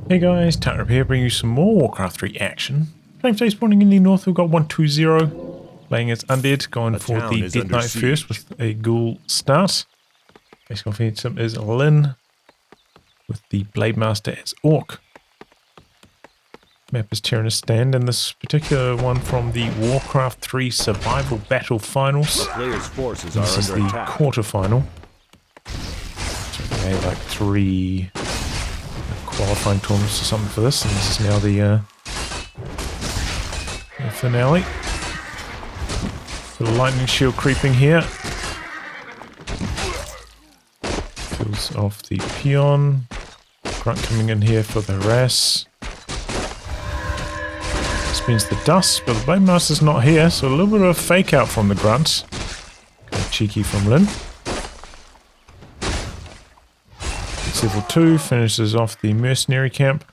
Hey guys, Tarab here, bringing you some more Warcraft 3 action. Playing today spawning in the north, we've got 120, playing as Undead, going for the Death Knight first with a ghoul start. Basic offensive is Lyn, with the Blade Master as Orc. Map is Terenas stand, and this particular one from the Warcraft 3 Survival Battle Finals. This is the quarterfinal. So they had like 3 qualifying tournaments or something for this, and this is now the finale. Got a lightning shield creeping here. Kills off the peon. Grunt coming in here for the harass. Spins the dust, but the Blade Master's not here, so a little bit of a fake out from the grunt. Kind of cheeky from Lyn. Level 2 finishes off the mercenary camp.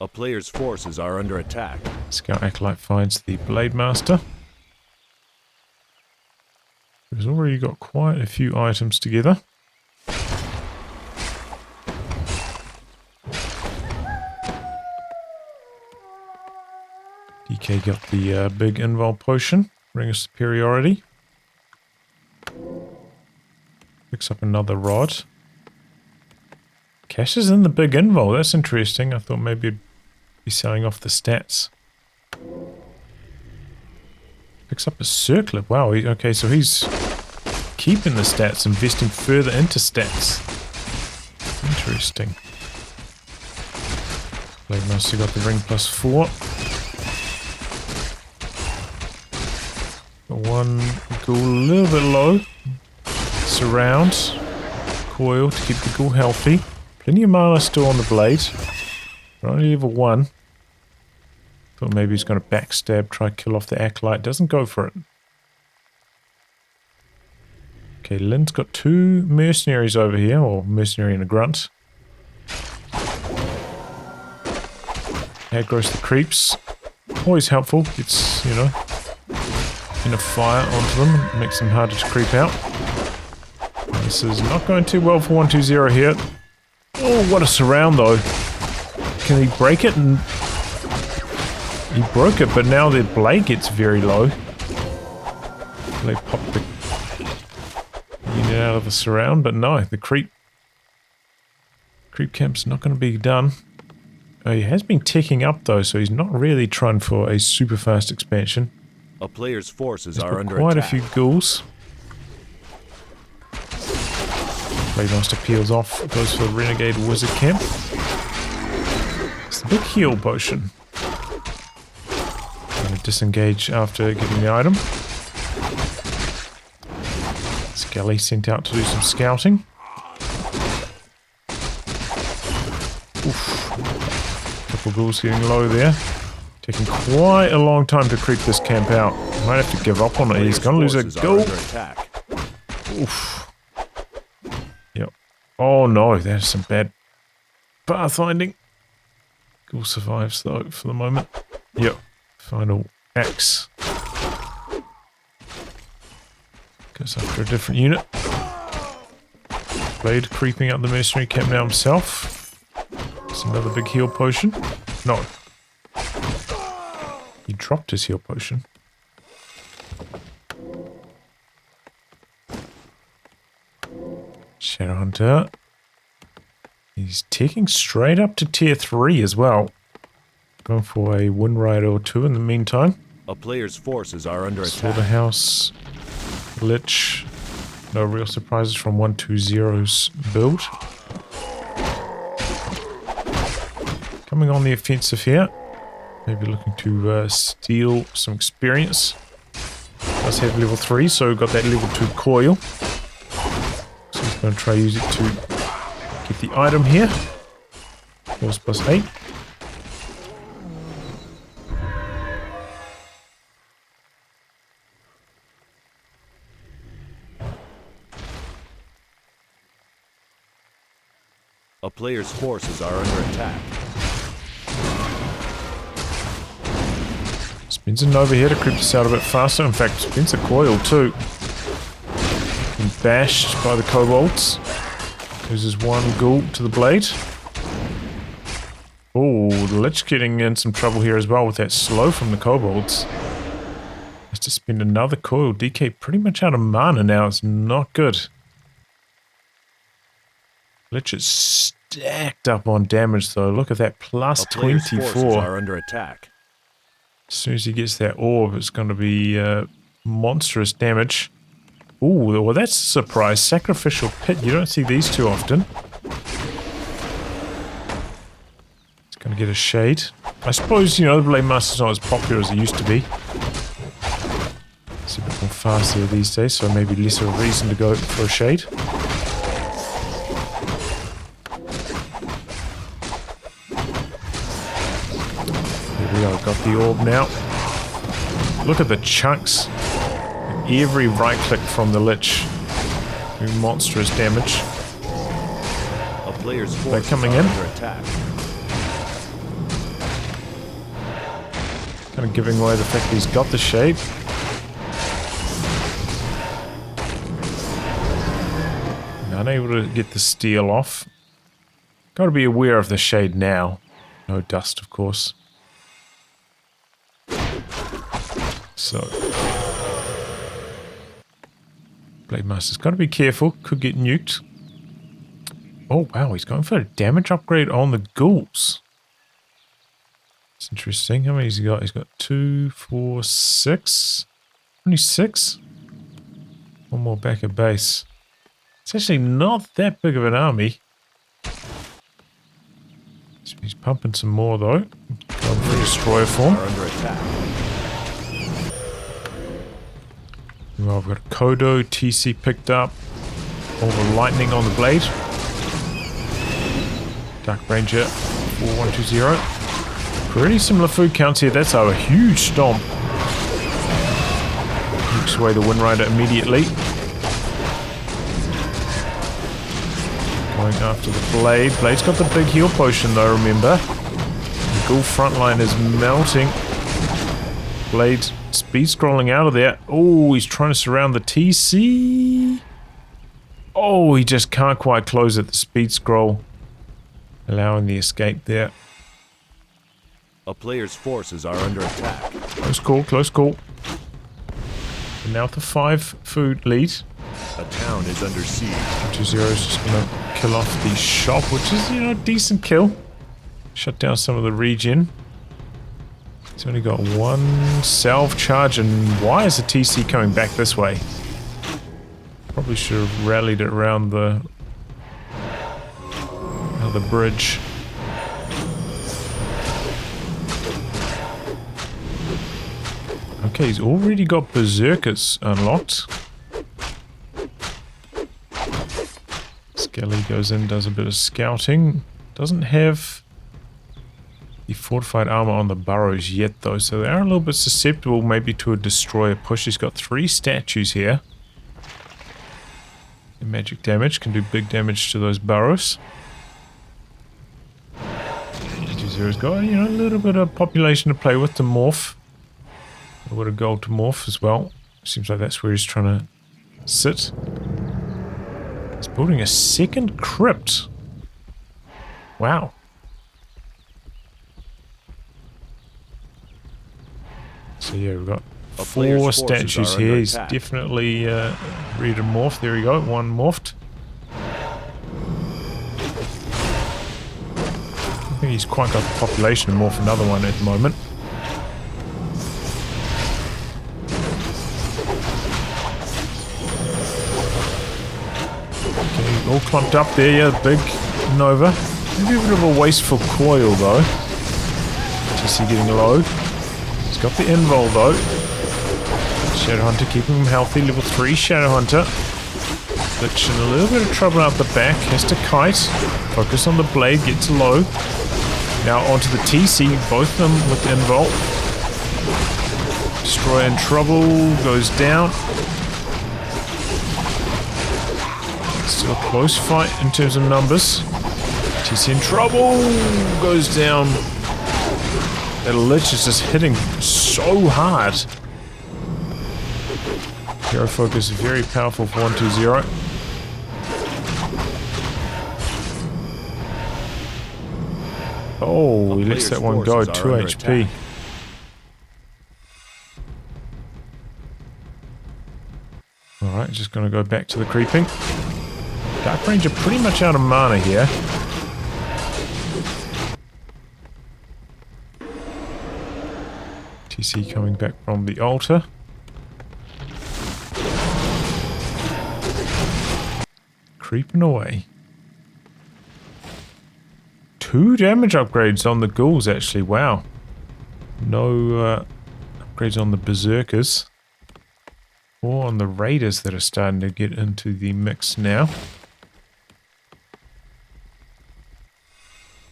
A player's forces are under attack. Scout Acolyte finds the Blade Master. He's already got quite a few items together. DK got the big invul potion, ring of superiority. Picks up another rod. Cash is in the big invul, that's interesting. I thought maybe it'd be selling off the stats. Picks up a circlet. Wow, okay, so he's keeping the stats, investing further into stats. Interesting. Blade Master got the ring +4. Got one ghoul a little bit low. Surround. Coil to keep the ghoul healthy. Plenty of mana still on the blade. We're only level 1. Thought maybe he's going to backstab, try to kill off the Acolyte. Doesn't go for it. Okay, Lyn's got 2 mercenaries over here, or mercenary and a grunt. Aggro's the creeps. Always helpful. Gets, you know, in a fire onto them. Makes them harder to creep out. This is not going too well for 120 here. Oh, what a surround though. Can he break it? And he broke it, but now the blade gets very low. They pop the unit out of the surround, but no, the creep camp's not going to be done. Oh, he has been ticking up though, so he's not really trying for a super fast expansion. A player's forces He's are got under quite attack. a few ghouls. Blade Master peels off, goes for the Renegade Wizard camp. It's the big heal potion. Going to disengage after getting the item. Skelly sent out to do some scouting. Oof. Couple ghouls getting low there. Taking quite a long time to creep this camp out. Might have to give up on it. He's going to lose a ghoul. Oof. Oh no, there's some bad pathfinding. Ghoul survives though for the moment. Yep. Final axe. Goes after a different unit. Blade creeping up the mercenary camp now himself. It's another big heal potion. No. He dropped his heal potion. Shadowhunter. He's taking straight up to tier 3 as well. Going for a wind rider or 2 in the meantime. A player's forces are under attack. Slaughterhouse. Lich. No real surprises from 120's build. Coming on the offensive here. Maybe looking to steal some experience. Does have level 3, so got that level 2 coil. So he's going to try use it to get the item here. Force +8. A player's forces are under attack. Spins a Nova here to creep us out a bit faster. In fact, spins a coil too. Been bashed by the kobolds. Loses one ghoul to the blade. the Lich getting in some trouble here as well with that slow from the kobolds. Has to spend another coil. DK pretty much out of mana now. It's not good. Lich is stacked up on damage though. Look at that, plus A player's forces 24. are under attack. As soon as he gets that orb, it's going to be monstrous damage. Ooh, well that's a surprise. Sacrificial Pit, you don't see these too often. It's going to get a shade. I suppose, you know, the Blade Master's not as popular as it used to be. It's a bit more faster these days, so maybe less of a reason to go for a shade. There we go, got the orb now. Look at the chunks. Every right click from the Lich. Doing monstrous damage. A player's forces coming are in. under attack. Kind of giving away the fact that he's got the shade. Unable to get the steel off. Got to be aware of the shade now. No dust, of course. So, Blade Master's got to be careful. Could get nuked. Oh wow, he's going for a damage upgrade on the ghouls. It's interesting. How many has he got? He's got 2, 4, 6. Only 6. One more back at base. It's actually not that big of an army. He's pumping some more though. Going for destroyer form. Are under attack. Well, I've got a Kodo, TC picked up. All the lightning on the blade. Dark Ranger 4120. Pretty similar food counts here. That's a huge stomp. Nukes away the Wind Rider immediately. Going after the Blade. Blade's got the big heal potion though, remember. The Ghoul frontline is melting. Blade speed scrolling out of there. Oh, he's trying to surround the TC. Oh, he just can't quite close it. The speed scroll allowing the escape there. A player's forces are under attack. Close call, close call. And now the 5 food lead. A town is under siege. 2-0 is just going to kill off the shop, which is, you know, a decent kill. Shut down some of the regen. He's only got 1 salve charge, and why is the TC coming back this way? Probably should have rallied it around the bridge. Okay, he's already got Berserkers unlocked. Skelly goes in, does a bit of scouting. Doesn't have the fortified armor on the burrows yet though, so they are a little bit susceptible maybe to a destroyer push. He's got 3 statues here. The magic damage can do big damage to those burrows. 2-0's got, you know, a little bit of population to play with to morph. A bit of gold to morph as well. Seems like that's where he's trying to sit. He's building a second crypt. Wow. So yeah, we've got 4 statues here. He's definitely ready to morph. There we go, 1 morphed. I think he's quite got the population to morph another one at the moment. Okay, all clumped up there, yeah, big Nova. Maybe a bit of a wasteful coil though. TC getting low. He's got the invul though. Shadowhunter keeping him healthy. Level 3 Shadowhunter. Lich in a little bit of trouble out the back. Has to kite. Focus on the blade. Gets low. Now onto the TC. Both of them with the invul. Destroyer in trouble. Goes down. Still a close fight in terms of numbers. TC in trouble. Goes down. That Lich is just hitting so hard. Hero focus very powerful for 1-2-0. Oh, he lets that one go. 2 HP. Alright, just gonna go back to the creeping. Dark Ranger pretty much out of mana here. TC coming back from the altar. Creeping away. 2 damage upgrades on the ghouls actually, wow. No upgrades on the berserkers. Or on the raiders that are starting to get into the mix now.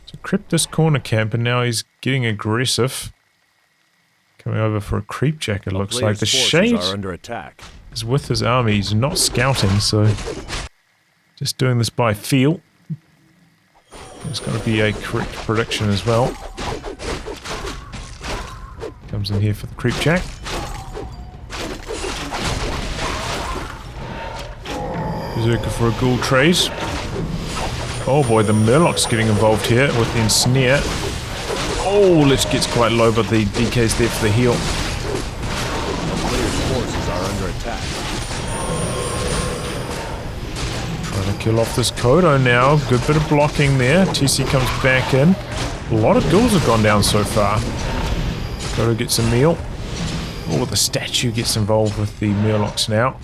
So Crypt this corner camp and now he's getting aggressive. Coming over for a creep jack, it looks like. The Shade are under attack. is with his army. He's not scouting, so just doing this by feel. It's got to be a correct prediction as well. Comes in here for the creep jack. Berserker for a ghoul trace. Oh boy, the Murloc's getting involved here with the ensnare. Oh, Lich gets quite low, but the DK's there for the heal. The player's forces are under attack. Trying to kill off this Kodo now. Good bit of blocking there. TC comes back in. A lot of ghouls have gone down so far. Kodo gets a meal. Oh, the statue gets involved with the Murlocs now.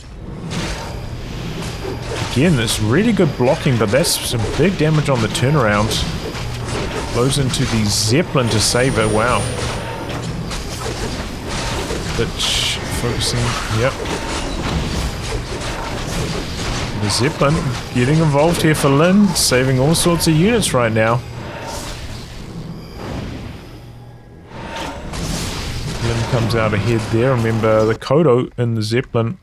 Again, it's really good blocking, but that's some big damage on the turnaround. Blows into the Zeppelin to save it. Wow. Bitch focusing. Yep. The Zeppelin getting involved here for Lynn, saving all sorts of units right now. Lynn comes out ahead there. Remember, the Kodo in the Zeppelin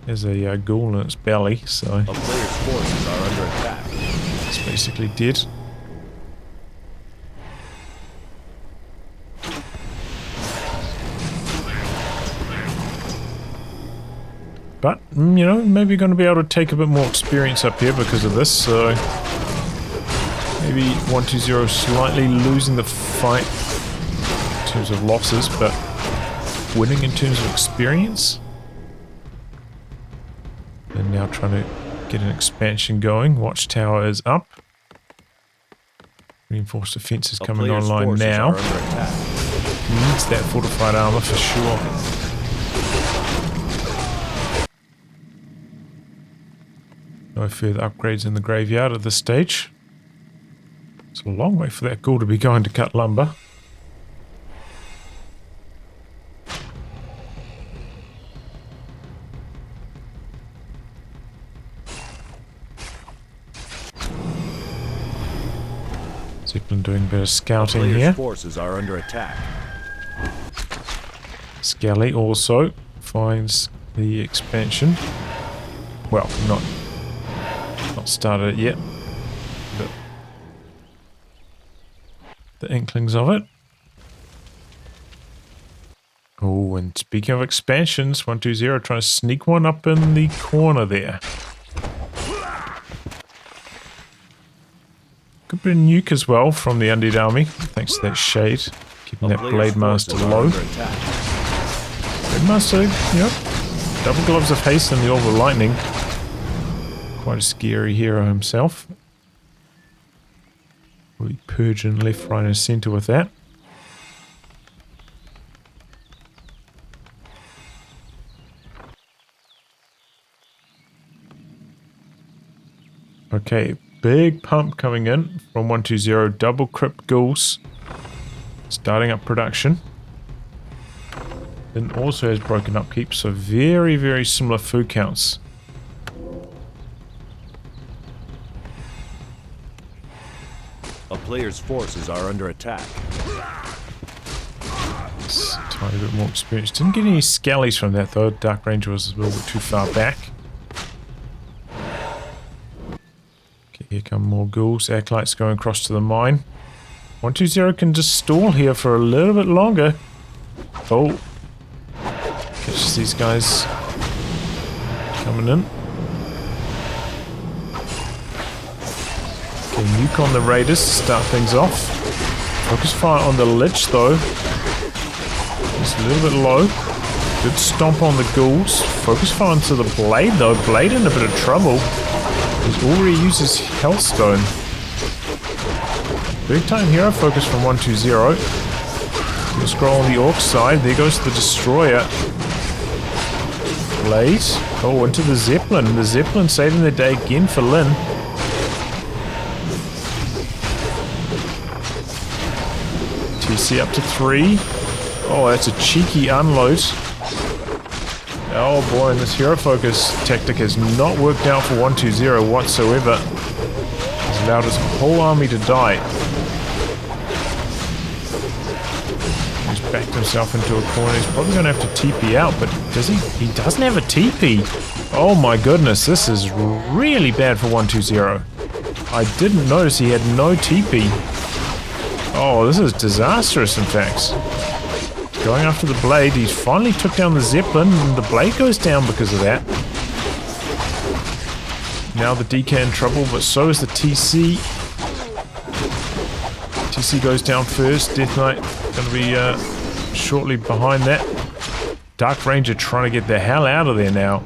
is a ghoul in its belly, so A player's forces are under attack. it's basically dead. But, you know, maybe going to be able to take a bit more experience up here because of this, so maybe 120 slightly losing the fight in terms of losses, but winning in terms of experience. And now trying to get an expansion going. Watchtower is up. Reinforced defense is coming online now. Needs that fortified armor for sure. No further upgrades in the graveyard at this stage. It's a long way for that ghoul to be going to cut lumber. Zeppelin doing a bit of scouting here. Forces are under attack. Skelly also finds the expansion. Well, not started it yet, but the inklings of it. Oh, and speaking of expansions, 120 trying to sneak one up in the corner there. Good bit of nuke as well from the Undead army, thanks to that Shade, keeping that Blade Master low. Blade Master, yep, double gloves of haste and the orb of lightning. Quite a scary hero himself. We'll be purging left, right and centre with that. Okay, big pump coming in from 120, double crypt ghouls. Starting up production. Then also has broken upkeep, so very, very similar food counts. A player's forces are under attack. It's a tiny bit more experience. Didn't get any skellies from that though. Dark Ranger was a little bit too far back. Okay, here come more ghouls. Acolytes going across to the mine. 120 can just stall here for a little bit longer. Oh. Catches these guys coming in. Okay, nuke on the raiders to start things off. Focus fire on the lich though. Just a little bit low. Good stomp on the ghouls. Focus fire onto the blade though. Blade in a bit of trouble. He's already used his Hellstone. Big time hero focus from 120. We'll scroll on the orc side. There goes the destroyer. Blade. Oh, into the Zeppelin. The Zeppelin saving the day again for Lynn. TC up to 3. Oh, that's a cheeky unload. Oh boy, and this hero focus tactic has not worked out for 120 whatsoever. He's allowed his whole army to die. He's backed himself into a corner. He's probably going to have to TP out, but does he? He doesn't have a TP. Oh my goodness, this is really bad for 120. I didn't notice he had no TP. Oh, this is disastrous in fact. Going after the blade, he finally took down the Zeppelin, and the blade goes down because of that. Now the DK in trouble, but so is the TC. TC goes down first. Death Knight going to be shortly behind that. Dark Ranger trying to get the hell out of there now.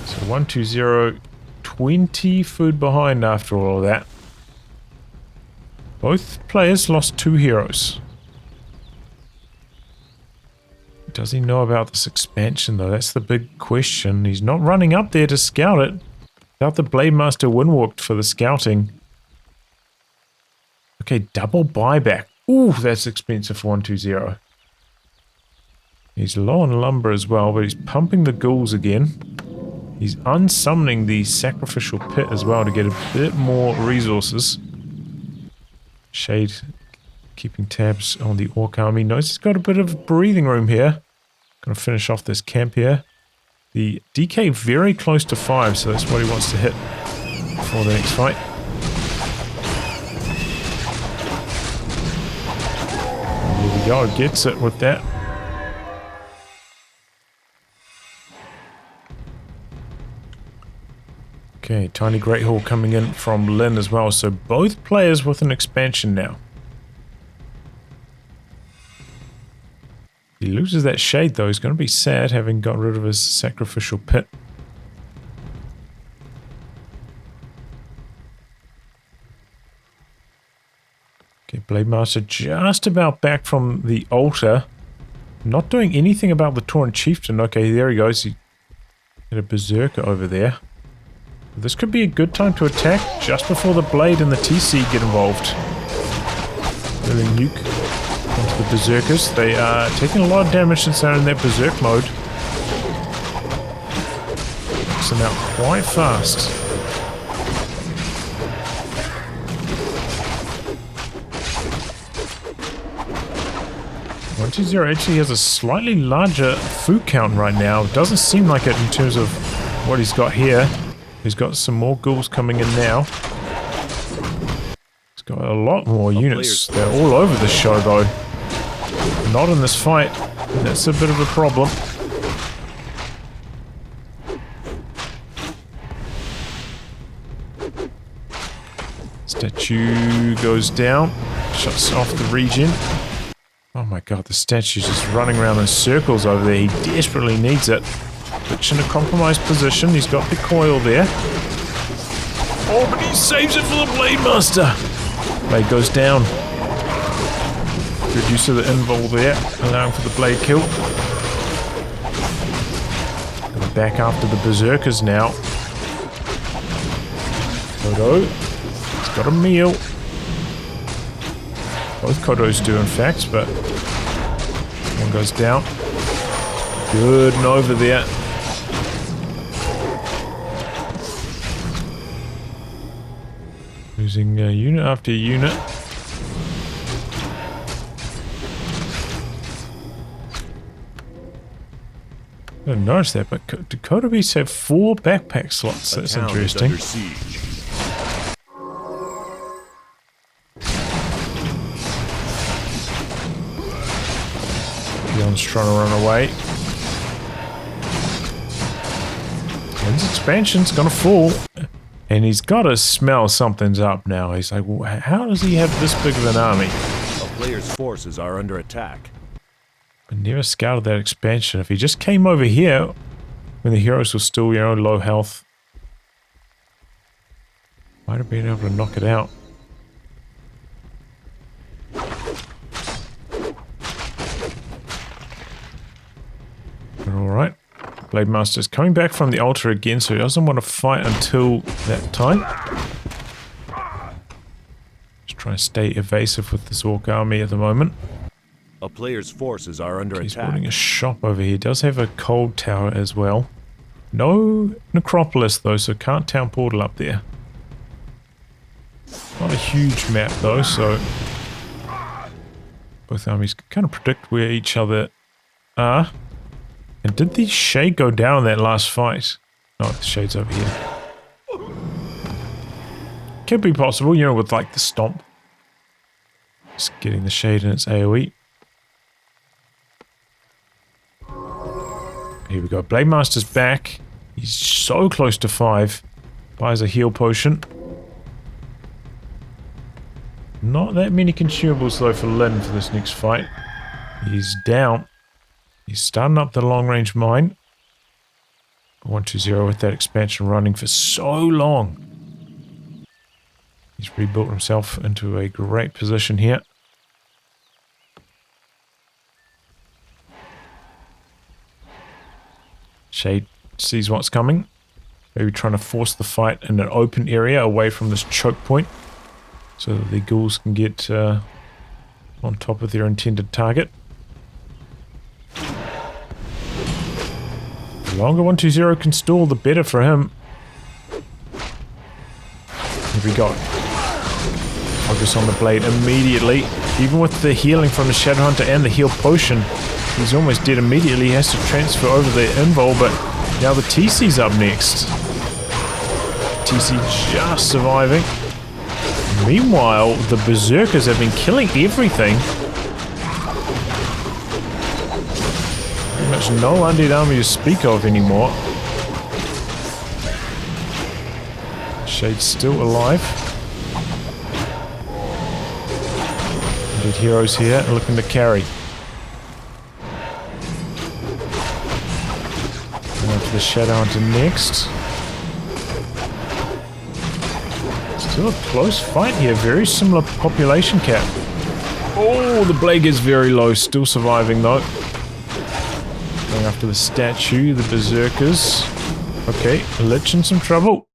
So 120, 20 food behind after all of that. Both players lost 2 heroes. Does he know about this expansion though? That's the big question. He's not running up there to scout it. Without the Blade Master windwalked for the scouting. Okay, double buyback. Ooh, that's expensive for 120. He's low on lumber as well, but he's pumping the ghouls again. He's unsummoning the sacrificial pit as well to get a bit more resources. Shade keeping tabs on the orc army. Knows he's got a bit of breathing room here. Gonna finish off this camp here. The DK very close to 5, so that's what he wants to hit before the next fight. And here we go, gets it with that. Okay, Tiny Great Hall coming in from Lynn as well, so both players with an expansion now. He loses that shade though, he's going to be sad having got rid of his sacrificial pit. Okay, Blade Master just about back from the altar. Not doing anything about the Tauren Chieftain. Okay, there he goes. He had a Berserker over there. This could be a good time to attack just before the Blade and the TC get involved. Really nuke onto the Berserkers. They are taking a lot of damage since they're in that Berserk mode. Knocks them out quite fast. Zero actually has a slightly larger food count right now. Doesn't seem like it in terms of what he's got here. He's got some more ghouls coming in now. He's got a lot more units. They're all over the show though. Not in this fight. That's a bit of a problem. Statue goes down. Shuts off the regen. Oh my god, the statue's just running around in circles over there. He desperately needs it. Lich in a compromised position. He's got the coil there. Oh, but he saves it for the Blade Master. Blade goes down. Good use of the invul there, allowing for the blade kill. Going back after the Berserkers now. Kodo. He's got a meal. Both Kodos do in fact, but one goes down. Good Nova there. Losing unit after unit. I didn't notice that, but Dakota Beasts have 4 backpack slots. That's interesting. Beyond's trying to run away. And his expansion's gonna fall. And And he's got to smell something's up now. He's like, how does he have this big of an army? A player's forces are under attack. I never scouted that expansion. If he just came over here when the heroes were still, you know, low health, might have been able to knock it out. Alright. Blade Master's coming back from the altar again, so he doesn't want to fight until that time. Just trying to stay evasive with this orc army at the moment. A player's forces are under He's attack. building a shop over here. He does have a cold tower as well. No necropolis though, so can't town portal up there. Not a huge map though, so both armies can kind of predict where each other are. And did the shade go down in that last fight? No, the shade's over here. Could be possible, you know, with like the stomp. Just getting the shade in its AoE. Here we go. Blade Master's back. He's so close to 5. Buys a heal potion. Not that many consumables though for Lyn for this next fight. He's down. He's starting up the long-range mine. 120 with that expansion running for so long. He's rebuilt himself into a great position here. Shade sees what's coming. Maybe trying to force the fight in an open area away from this choke point so that the ghouls can get on top of their intended target. The longer 120 can stall, the better for him. Here we go. Focus on the blade immediately. Even with the healing from the Shadowhunter and the heal potion, he's almost dead immediately. He has to transfer over the invul, but now the TC's up next. TC just surviving. Meanwhile, the Berserkers have been killing everything. Pretty much no undead army to speak of anymore. Shade's still alive. Undead heroes here looking to carry. Going to the Shadowhunter next. Still a close fight here. Very similar population cap. Oh, the blade is very low. Still surviving though. Going after the statue, the Berserkers. Okay, Lich in some trouble.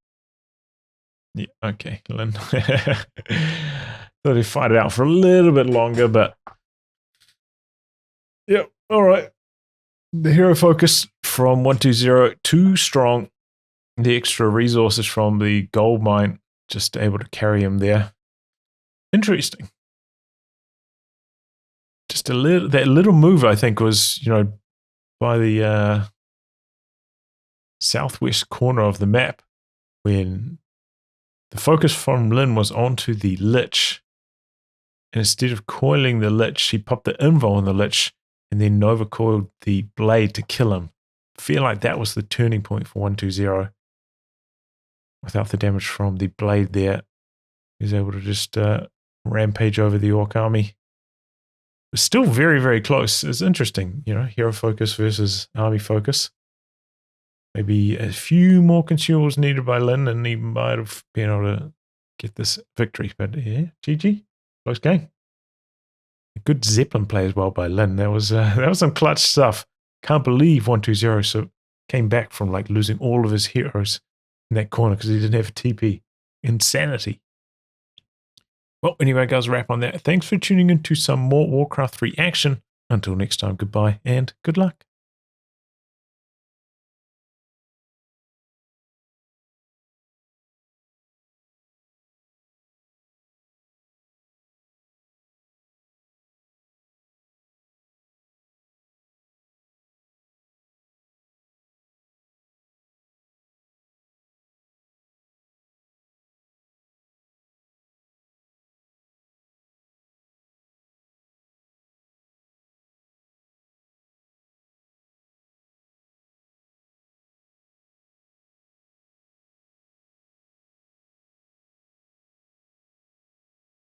Yeah, okay, Lyn. Thought he'd fight it out for a little bit longer, but... Yep, alright. The hero focus from 120, too strong. The extra resources from the gold mine, just able to carry him there. Interesting. Just a little, that little move I think was, you know, by the southwest corner of the map, when the focus from Lyn was onto the Lich. And instead of coiling the Lich, she popped the invul on the Lich and then Nova coiled the blade to kill him. I feel like that was the turning point for 120. Without the damage from the blade there, he was able to just rampage over the orc army. It's still very, very close. It's interesting, you know, hero focus versus army focus. Maybe a few more consumables needed by Lyn and he might have been able to get this victory. But yeah, GG. Close game. A good Zeppelin play as well by Lyn. That was some clutch stuff. Can't believe 120 so came back from like losing all of his heroes in that corner because he didn't have a TP. Insanity. Well, anyway, guys, wrap on that. Thanks for tuning in to some more Warcraft 3 action. Until next time, goodbye and good luck.